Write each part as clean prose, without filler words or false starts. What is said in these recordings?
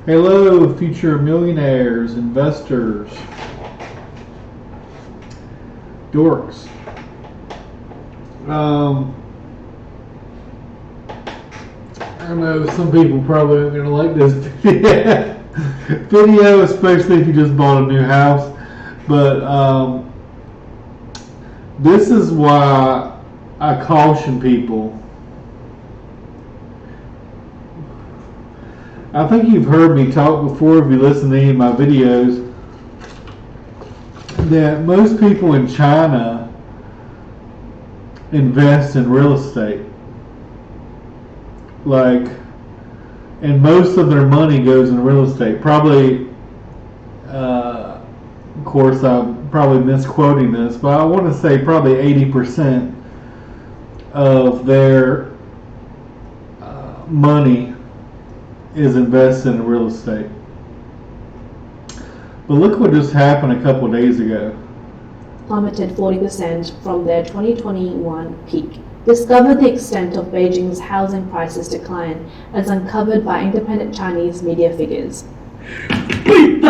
Hello, future millionaires, investors, dorks. I know some people probably aren't going to like this video, especially if you just bought a new house. But this is why I caution people. I think you've heard me talk before if you listen to any of my videos that most people in China invest in real estate. And most of their money goes in real estate. Probably, of course, I'm probably misquoting this, but I want to say probably 80% of their money is invested in real estate. But look what just happened a couple of days ago. Plummeted 40% from their 2021 peak. Discover the extent of Beijing's housing prices decline as uncovered by independent Chinese media figures.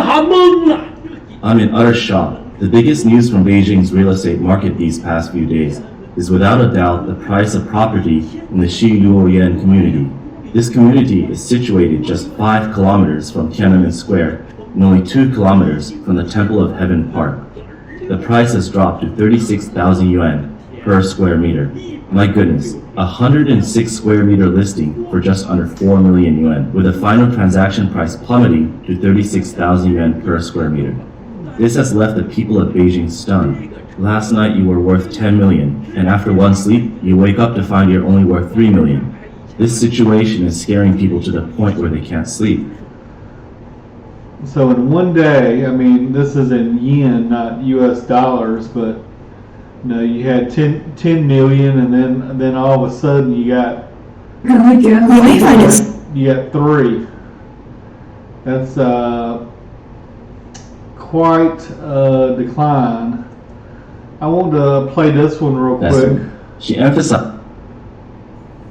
I'm in utter shock. The biggest news from Beijing's real estate market these past few days is without a doubt the price of property in the Xiluoyan community. This community is situated just 5 kilometers from Tiananmen Square and only 2 kilometers from the Temple of Heaven Park. The price has dropped to 36,000 yuan per square meter. My goodness, a 106 square meter listing for just under 4 million yuan, with a final transaction price plummeting to 36,000 yuan per square meter. This has left the people of Beijing stunned. Last night you were worth 10 million, and after one sleep, you wake up to find you're only worth 3 million. This situation is scaring people to the point where they can't sleep. So in one day, I mean, this is in yen, not US dollars, but you had 10 million, and then all of a sudden you got 3. That's quite a decline. I want to play this one real quick. She emphasized.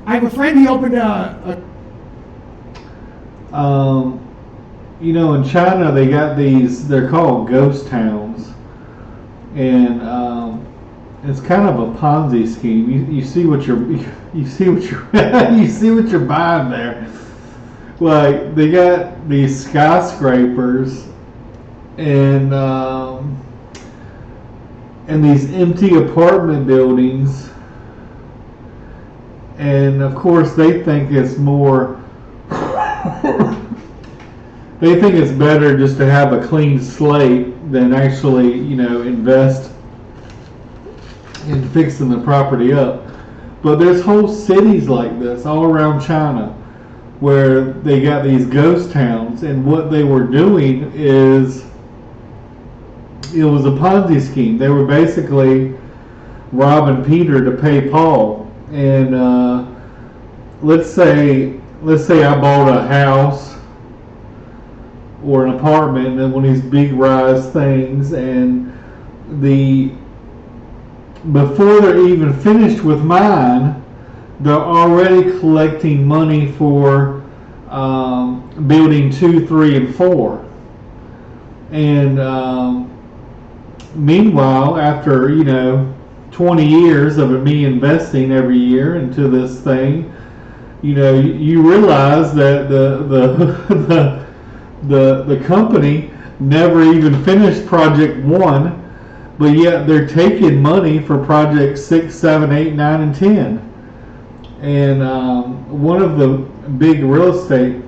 I have a friend, he opened in China they got these, they're called ghost towns, and it's kind of a Ponzi scheme. You see what you're you see what you're buying there. Like, they got these skyscrapers and these empty apartment buildings, and of course they think it's more they think it's better just to have a clean slate than actually, invest in fixing the property up. But there's whole cities like this all around China where they got these ghost towns, and what they were doing is, it was a Ponzi scheme. They were basically robbing Peter to pay Paul. And let's say I bought a house or an apartment and one of these big rise things, and before they're even finished with mine, they're already collecting money for building 2, 3, and 4. And meanwhile, after 20 years of me investing every year into this thing, you realize that the company never even finished project 1, but yet they're taking money for projects 6, 7, 8, 9, and 10. And one of the big real estate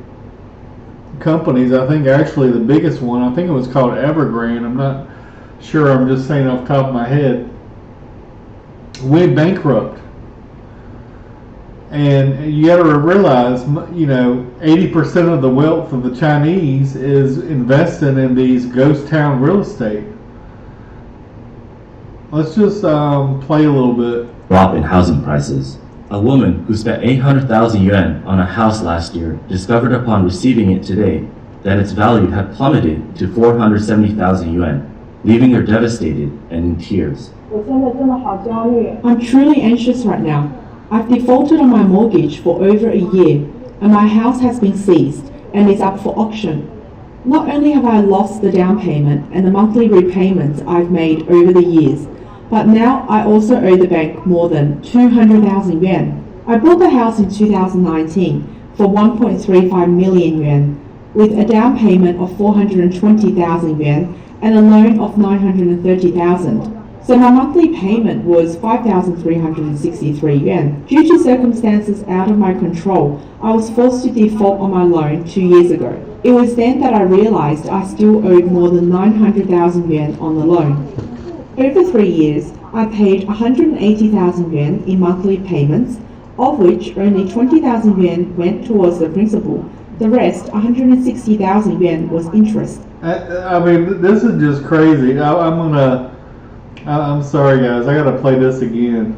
companies, I think actually the biggest one, I think it was called Evergrande, I'm not sure, I'm just saying off the top of my head, went bankrupt. And you got to realize, 80% of the wealth of the Chinese is invested in these ghost town real estate. Let's just play a little bit. Drop in housing prices. A woman who spent 800,000 yuan on a house last year discovered upon receiving it today that its value had plummeted to 470,000 yuan, leaving her devastated and in tears. I'm truly anxious right now. I've defaulted on my mortgage for over a year. and my house has been seized and is up for auction. Not only have I lost the down payment and the monthly repayments I've made over the years, but now I also owe the bank more than 200,000 yuan. I bought the house in 2019 for 1.35 million yuan, with a down payment of 420,000 yuan and a loan of 930,000. So my monthly payment was 5,363 yuan. Due to circumstances out of my control, I was forced to default on my loan 2 years ago. It was then that I realized I still owed more than 900,000 yuan on the loan. Over 3 years, I paid 180,000 yuan in monthly payments, of which only 20,000 yuan went towards the principal. The rest, 160,000 yuan, was interest. I mean, this is just crazy. I'm sorry, guys. I gotta play this again.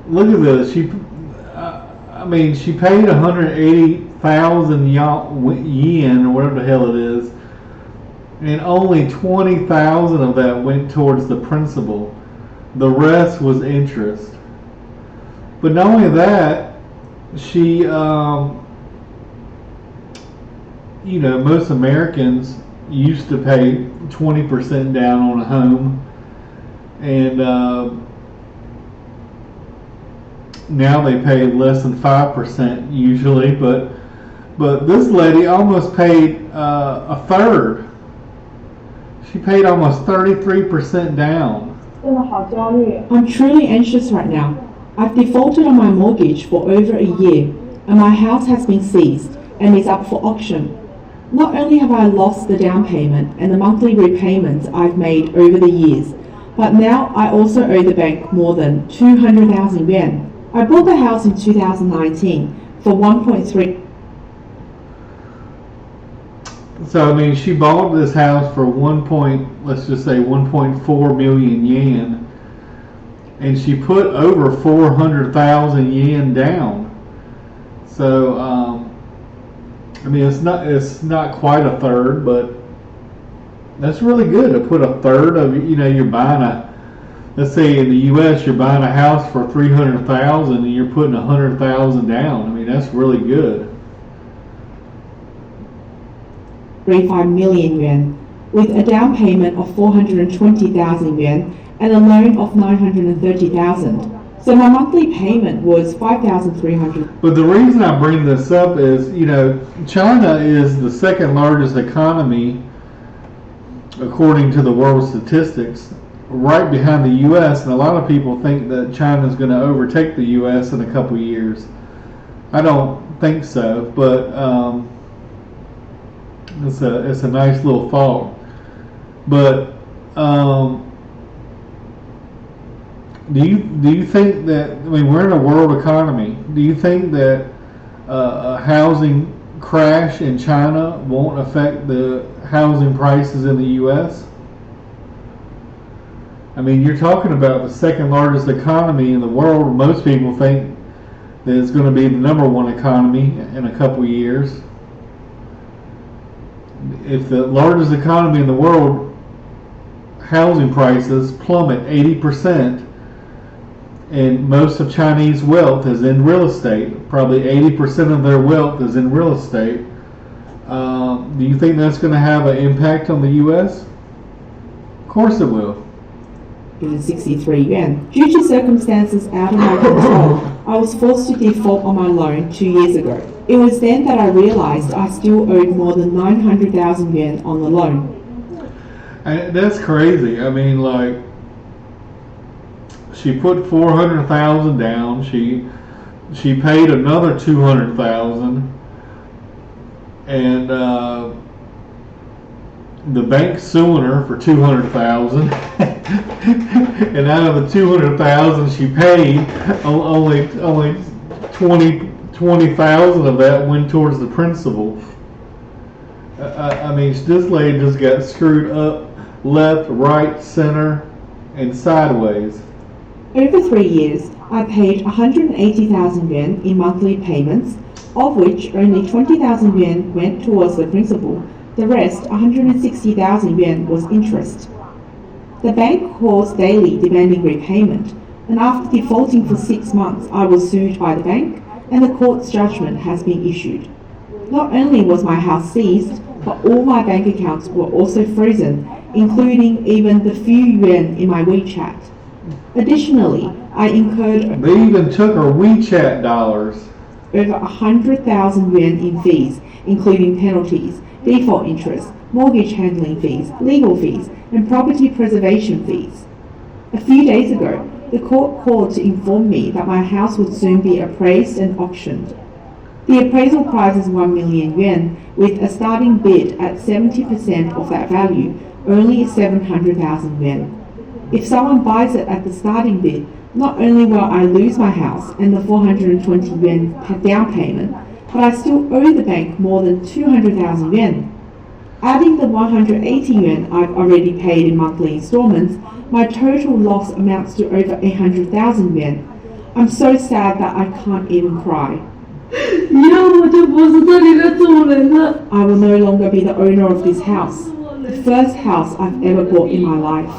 Look at this. She paid 180,000 yen, or whatever the hell it is, and only 20,000 of that went towards the principal. The rest was interest. But not only that, she, most Americans used to pay 20% down on a home, and now they pay less than 5% usually. But this lady almost paid a third. She paid almost 33% down. I'm truly anxious right now. I've defaulted on my mortgage for over a year, and my house has been seized and is up for auction. Not only have I lost the down payment and the monthly repayments I've made over the years, but now I also owe the bank more than 200,000 yuan. I bought the house in 2019 for 1.3. So I mean, she bought this house for let's just say 1.4 million yen, and she put over 400,000 yen down. So I mean, it's not quite a third, but that's really good to put a third of, you're buying let's say in the U.S. you're buying a house for 300,000 and you're putting 100,000 down. I mean, that's really good. 35 million yuan, with a down payment of 420,000 yuan and a loan of 930,000. So my monthly payment was 5,300. But the reason I bring this up is, China is the second largest economy according to the world statistics, right behind the U.S. And a lot of people think that China is going to overtake the U.S. in a couple years. I don't think so, but it's a nice little thought. But do you think that, I mean, we're in a world economy. Do you think that a housing crash in China won't affect the housing prices in the U.S.? I mean, you're talking about the second largest economy in the world. Most people think that it's going to be the number one economy in a couple years. If the largest economy in the world, housing prices plummet 80%, and most of Chinese wealth is in real estate, probably 80% of their wealth is in real estate, do you think that's going to have an impact on the U.S.? Of course it will. 63 yuan. Due to circumstances out of my control, I was forced to default on my loan 2 years ago. It was then that I realized I still owed more than 900,000 yuan on the loan. And that's crazy. I mean, like, she put 400,000 down. She paid another 200,000, and the bank suing her for 200,000. And out of the 200,000 she paid, only 20,000 of that went towards the principal. I mean, this lady just got screwed up left, right, center, and sideways. Over 3 years, I paid 180,000 yuan in monthly payments, of which only 20,000 yuan went towards the principal. The rest, 160,000 yuan, was interest. The bank calls daily demanding repayment, and after defaulting for 6 months, I was sued by the bank, and the court's judgment has been issued. Not only was my house seized, but all my bank accounts were also frozen, including even the few yuan in my WeChat. Additionally, I incurred They even took our WeChat dollars. over 100,000 yuan in fees, including penalties, default interest, mortgage handling fees, legal fees, and property preservation fees. A few days ago, the court called to inform me that my house would soon be appraised and auctioned. The appraisal price is 1 million yuan, with a starting bid at 70% of that value, only 700,000 yuan. If someone buys it at the starting bid, not only will I lose my house and the 420 yuan down payment, but I still owe the bank more than 200,000 yuan. Adding the 180 yuan I've already paid in monthly installments, my total loss amounts to over 800,000 yuan. I'm so sad that I can't even cry. 以后我就不是这里的主人了。 I will no longer be the owner of this house, the first house I've ever bought in my life.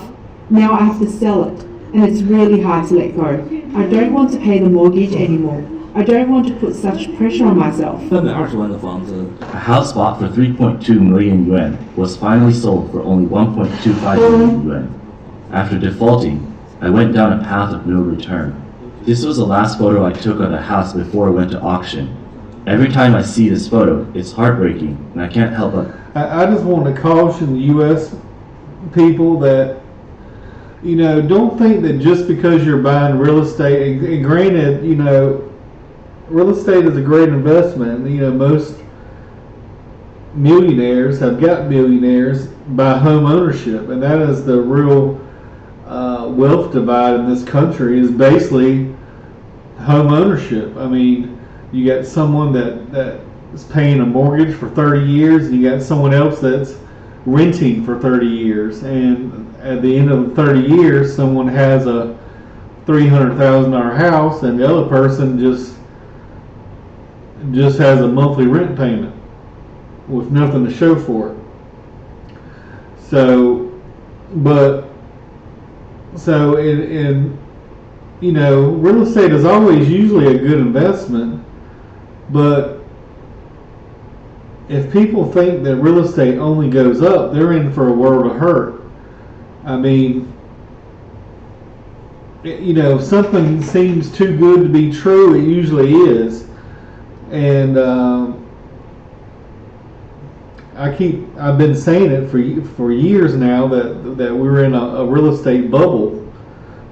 Now I have to sell it, and it's really hard to let go. I don't want to pay the mortgage anymore. I don't want to put such pressure on myself. 320万的房子， A house bought for 3.2 million yuan was finally sold for only 1.25 million yuan. After defaulting, I went down a path of no return. This was the last photo I took of the house before it went to auction. Every time I see this photo, it's heartbreaking, and I can't help but I just want to caution the U.S. people that, you know, don't think that just because you're buying real estate, and granted, you know, real estate is a great investment. You know, most millionaires have got millionaires by home ownership, and that is the real wealth divide in this country, is basically home ownership. I mean, you got someone that is paying a mortgage for 30 years, and you got someone else that's renting for 30 years, and at the end of the 30 years, someone has a $300,000 house, and the other person just has a monthly rent payment with nothing to show for it. So in you know, real estate is always usually a good investment, but if people think that real estate only goes up, they're in for a world of hurt. I mean, you know, if something seems too good to be true, it usually is. And I've been saying it for years now that we're in a real estate bubble.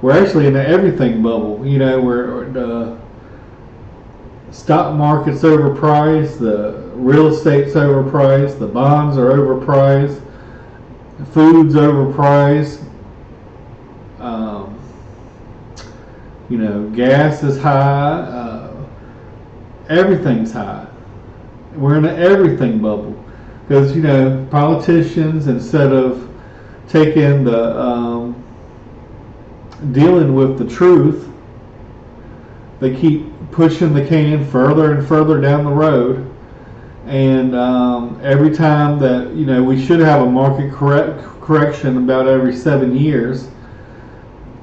We're actually in an everything bubble. You know, where the stock market's overpriced, the real estate's overpriced, the bonds are overpriced, food's overpriced. You know, gas is high. Everything's high. We're in an everything bubble because, you know, politicians, instead of taking the dealing with the truth, they keep pushing the can further and further down the road. And every time that, you know, we should have a market correction about every 7 years,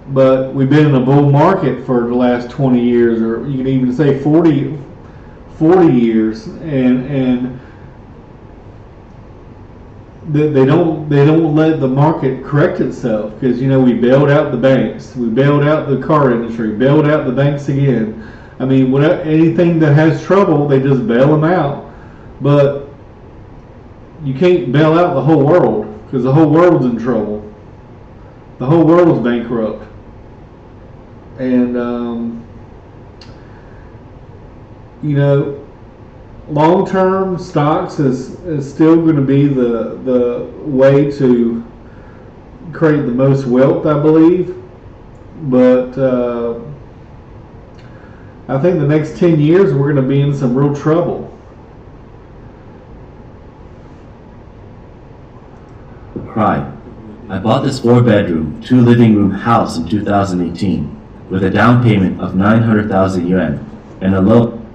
but we've been in a bull market for the last 20 years, or you can even say 40 years, and they don't let the market correct itself, because, you know, we bailed out the banks, we bailed out the car industry, bailed out the banks again. I mean, anything that has trouble, they just bail them out. But you can't bail out the whole world, because the whole world's in trouble. The whole world's bankrupt. And you know, long-term stocks is still going to be the way to create the most wealth, I believe. But I think the next 10 years we're going to be in some real trouble. cry. I bought this 4-bedroom, 2-living-room house in 2018 with a down payment of 900,000 yuan and a loan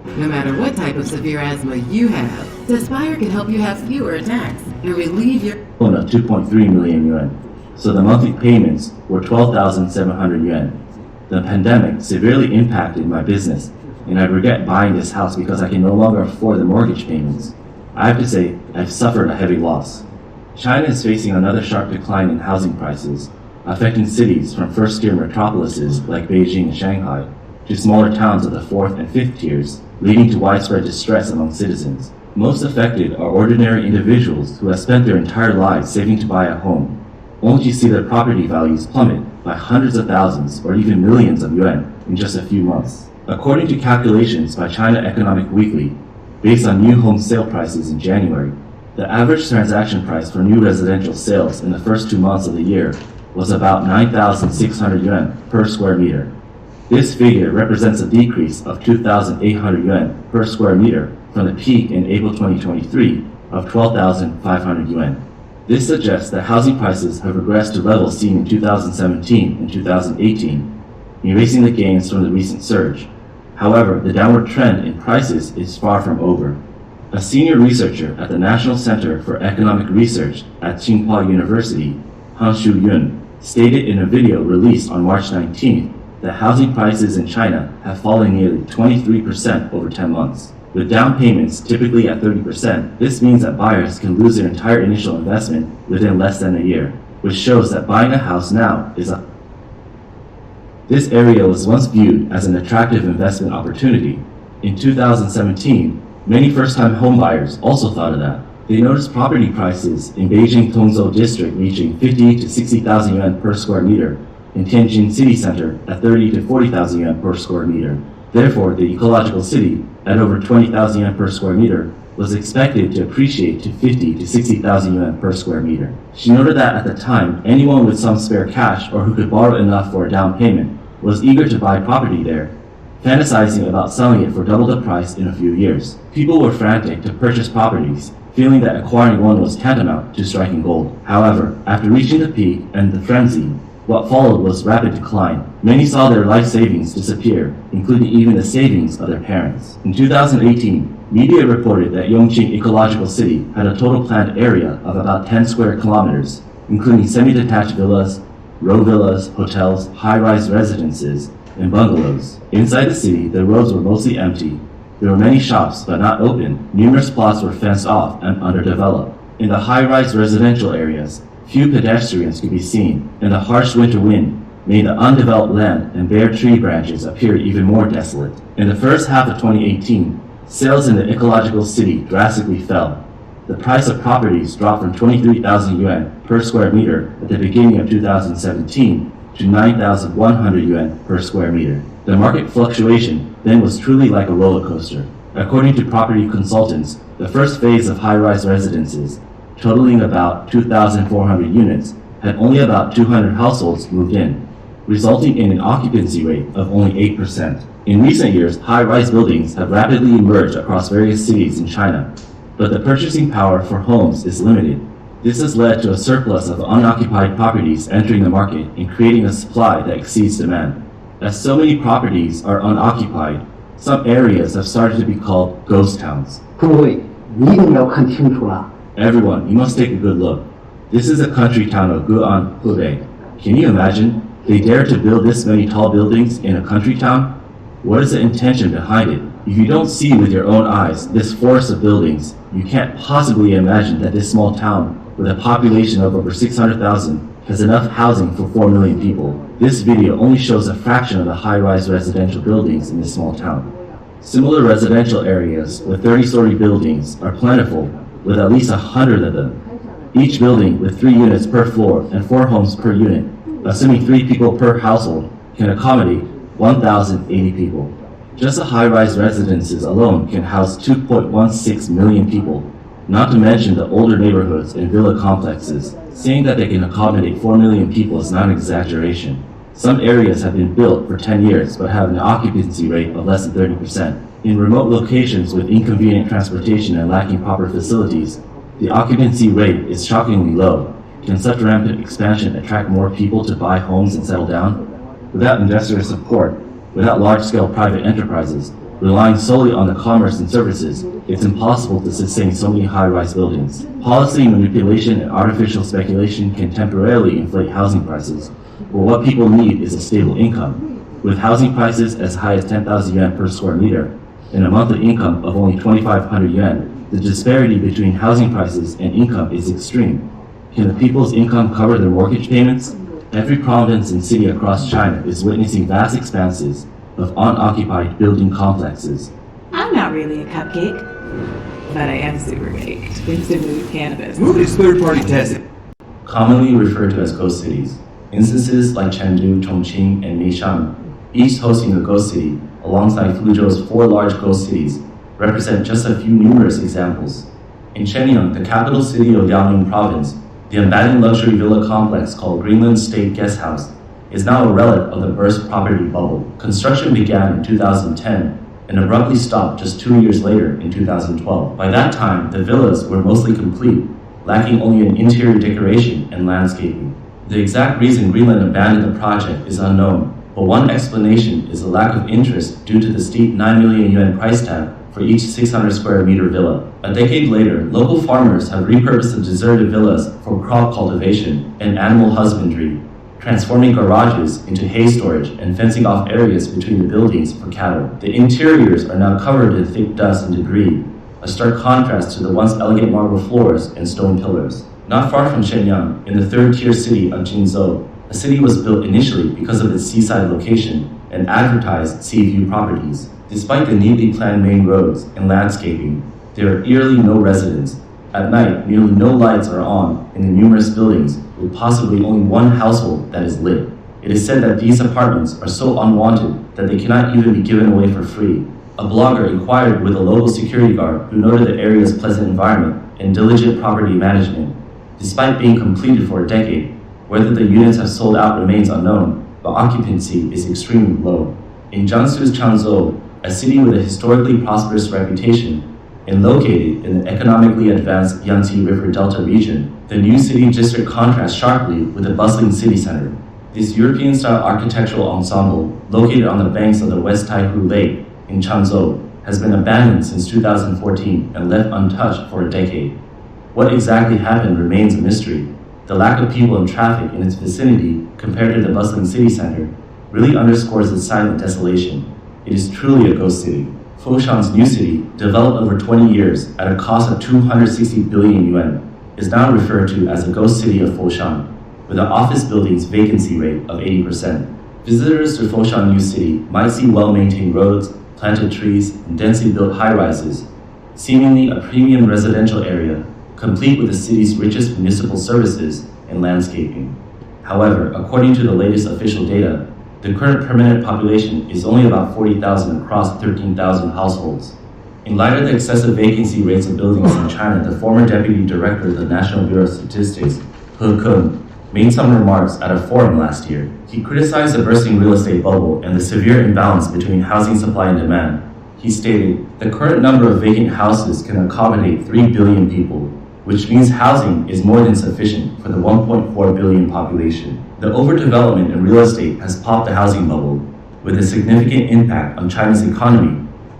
No matter what type of severe asthma you have, Tespire can help you have fewer attacks and relieve your of 2.3 million yuan, so the monthly payments were 12,700 yuan. The pandemic severely impacted my business, and I regret buying this house because I can no longer afford the mortgage payments. I have to say, I've suffered a heavy loss. China is facing another sharp decline in housing prices, affecting cities from first-tier metropolises like Beijing and Shanghai to smaller towns of the fourth and fifth tiers, leading to widespread distress among citizens. Most affected are ordinary individuals who have spent their entire lives saving to buy a home, only to see their property values plummet by hundreds of thousands or even millions of yuan in just a few months. According to calculations by China Economic Weekly, based on new home sale prices in January, the average transaction price for new residential sales in the first 2 months of the year was about 9,600 yuan per square meter. This figure represents a decrease of 2,800 yuan per square meter from the peak in April 2023 of 12,500 yuan. This suggests that housing prices have regressed to levels seen in 2017 and 2018, erasing the gains from the recent surge. However, the downward trend in prices is far from over. A senior researcher at the National Center for Economic Research at Tsinghua University, Han Shuyun, stated in a video released on March 19th that housing prices in China have fallen nearly 23% over 10 months. With down payments typically at 30%, this means that buyers can lose their entire initial investment within less than a year, which shows that buying a house now is a This area was once viewed as an attractive investment opportunity. In 2017, many first-time homebuyers also thought of that. They noticed property prices in Beijing Tongzhou district reaching 50 to 60,000 yuan per square meter, in Tianjin city center at 30 to 40,000 yuan per square meter. Therefore, the ecological city, at over 20,000 yuan per square meter, was expected to appreciate to 50 to 60,000 yuan per square meter. She noted that at the time, anyone with some spare cash or who could borrow enough for a down payment was eager to buy property there, fantasizing about selling it for double the price in a few years. People were frantic to purchase properties, feeling that acquiring one was tantamount to striking gold. However, after reaching the peak and the frenzy, what followed was rapid decline. Many saw their life savings disappear, including even the savings of their parents. In 2018, media reported that Yongqing Ecological City had a total planned area of about 10 square kilometers, including semi-detached villas, row villas, hotels, high-rise residences, and bungalows. Inside the city, the roads were mostly empty. There were many shops, but not open. Numerous plots were fenced off and underdeveloped. In the high-rise residential areas, few pedestrians could be seen, and the harsh winter wind made the undeveloped land and bare tree branches appear even more desolate. In the first half of 2018, sales in the ecological city drastically fell. The price of properties dropped from 23,000 yuan per square meter at the beginning of 2017 to 9,100 yuan per square meter. The market fluctuation then was truly like a roller coaster. According to property consultants, the first phase of high-rise residences, totaling about 2,400 units, had only about 200 households moved in, resulting in an occupancy rate of only 8%. In recent years, high-rise buildings have rapidly emerged across various cities in China, but the purchasing power for homes is limited. This has led to a surplus of unoccupied properties entering the market and creating a supply that exceeds demand. As so many properties are unoccupied, some areas have started to be called ghost towns. 诸位，你一定要看清楚了。 Everyone, you must take a good look. This is a country town of Guan, Hubei. Can you imagine? They dare to build this many tall buildings in a country town? What is the intention behind it? If you don't see with your own eyes this forest of buildings, you can't possibly imagine that this small town, with a population of over 600,000, has enough housing for 4 million people. This video only shows a fraction of the high-rise residential buildings in this small town. Similar residential areas with 30-story buildings are plentiful, with at least 100 of them. Each building with 3 units per floor and 4 homes per unit, assuming 3 people per household, can accommodate 1,080 people. Just the high-rise residences alone can house 2.16 million people, not to mention the older neighborhoods and villa complexes. Saying that they can accommodate 4 million people is not an exaggeration. Some areas have been built for 10 years but have an occupancy rate of less than 30%. In remote locations with inconvenient transportation and lacking proper facilities, the occupancy rate is shockingly low. Can such rampant expansion attract more people to buy homes and settle down? Without investor support, without large-scale private enterprises, relying solely on the commerce and services, it's impossible to sustain so many high-rise buildings. Policy manipulation and artificial speculation can temporarily inflate housing prices, but what people need is a stable income. With housing prices as high as 10,000 yuan per square meter and a monthly income of only 2,500 yuan, the disparity between housing prices and income is extreme. Can the people's income cover their mortgage payments? Every province and city across China is witnessing vast expanses of unoccupied building complexes. I'm not really a cupcake, but I am super baked in smooth cannabis. Who is third-party tested? Commonly referred to as ghost cities. Instances like Chengdu, Chongqing, and Meishan, each hosting a ghost city, alongside Fuzhou's 4 large ghost cities, represent just a few numerous examples. In Shenyang, the capital city of Liaoning province, the abandoned luxury villa complex called Greenland State Guest House is now a relic of the burst property bubble. Construction began in 2010 and abruptly stopped just 2 years later in 2012. By that time, the villas were mostly complete, lacking only an interior decoration and landscaping. The exact reason Greenland abandoned the project is unknown, but one explanation is a lack of interest due to the steep 9 million yuan price tag for each 600 square meter villa. A decade later, local farmers have repurposed the deserted villas for crop cultivation and animal husbandry, transforming garages into hay storage and fencing off areas between the buildings for cattle. The interiors are now covered in thick dust and debris, a stark contrast to the once elegant marble floors and stone pillars. Not far from Shenyang, in the third-tier city of Jinzhou, a city was built initially because of its seaside location and advertised sea view properties. Despite the neatly planned main roads and landscaping, there are eerily no residents. At night, nearly no lights are on in the numerous buildings, with possibly only one household that is lit. It is said that these apartments are so unwanted that they cannot even be given away for free. A blogger inquired with a local security guard who noted the area's pleasant environment and diligent property management. Despite being completed for a decade, whether the units have sold out remains unknown, but occupancy is extremely low. In Jiangsu's Changzhou, a city with a historically prosperous reputation and located in the economically advanced Yangtze River Delta region, the new city district contrasts sharply with the bustling city center. This European-style architectural ensemble, located on the banks of the West Taihu Lake in Changzhou, has been abandoned since 2014 and left untouched for a decade. What exactly happened remains a mystery. The lack of people and traffic in its vicinity compared to the bustling city center really underscores its silent desolation. It is truly a ghost city. Foshan's new city, developed over 20 years at a cost of 260 billion yuan, is now referred to as the ghost city of Foshan, with the office building's vacancy rate of 80%. Visitors to Foshan New City might see well-maintained roads, planted trees, and densely built high-rises, seemingly a premium residential area, complete with the city's richest municipal services and landscaping. However, according to the latest official data, the current permanent population is only about 40,000 across 13,000 households. In light of the excessive vacancy rates of buildings in China, the former deputy director of the National Bureau of Statistics, He Keng, made some remarks at a forum last year. He criticized the bursting real estate bubble and the severe imbalance between housing supply and demand. He stated, "The current number of vacant houses can accommodate 3 billion people, which means housing is more than sufficient for the 1.4 billion population. The overdevelopment in real estate has popped the housing bubble, with a significant impact on China's economy.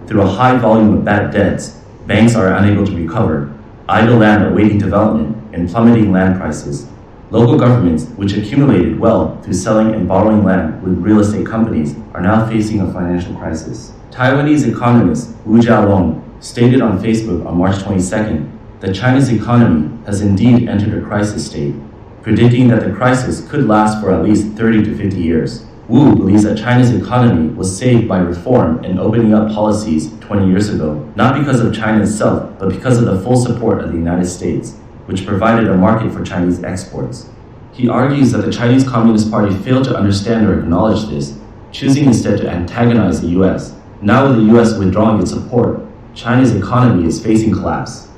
Through a high volume of bad debts, banks are unable to recover, idle land awaiting development, and plummeting land prices. Local governments, which accumulated wealth through selling and borrowing land with real estate companies, are now facing a financial crisis." Taiwanese economist Wu Jialong stated on Facebook on March 22nd that China's economy has indeed entered a crisis state, predicting that the crisis could last for at least 30 to 50 years. Wu believes that China's economy was saved by reform and opening up policies 20 years ago, not because of China itself, but because of the full support of the United States, which provided a market for Chinese exports. He argues that the Chinese Communist Party failed to understand or acknowledge this, choosing instead to antagonize the US. Now with the US withdrawing its support, China's economy is facing collapse.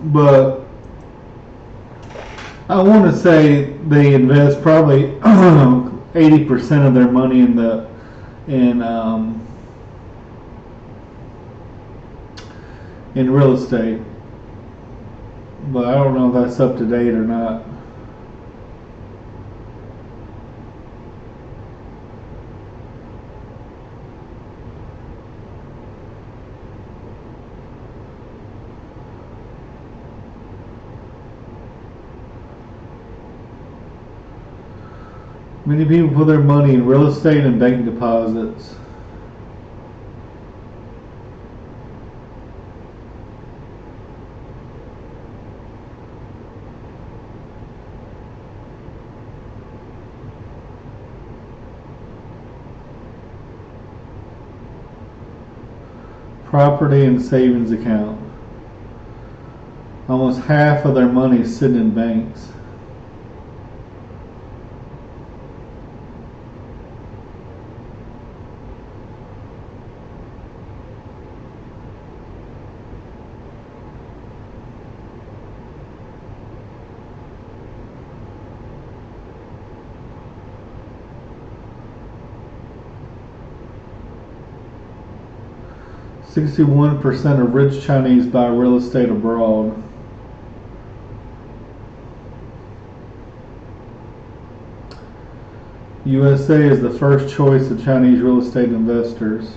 but I want to say they invest probably 80% of their money in real estate, but I don't know if that's up to date or not. Many people put their money in real estate and bank deposits. Property and savings account. Almost half of their money is sitting in banks. %61% of rich Chinese buy real estate abroad. USA is the first choice of Chinese real estate investors.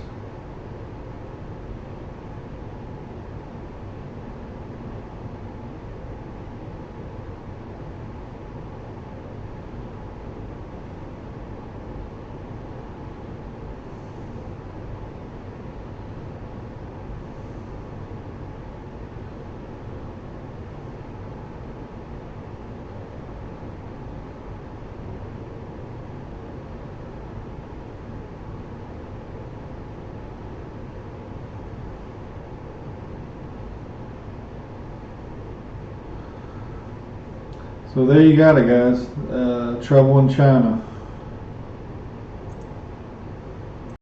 So there you got it, guys. Trouble in China.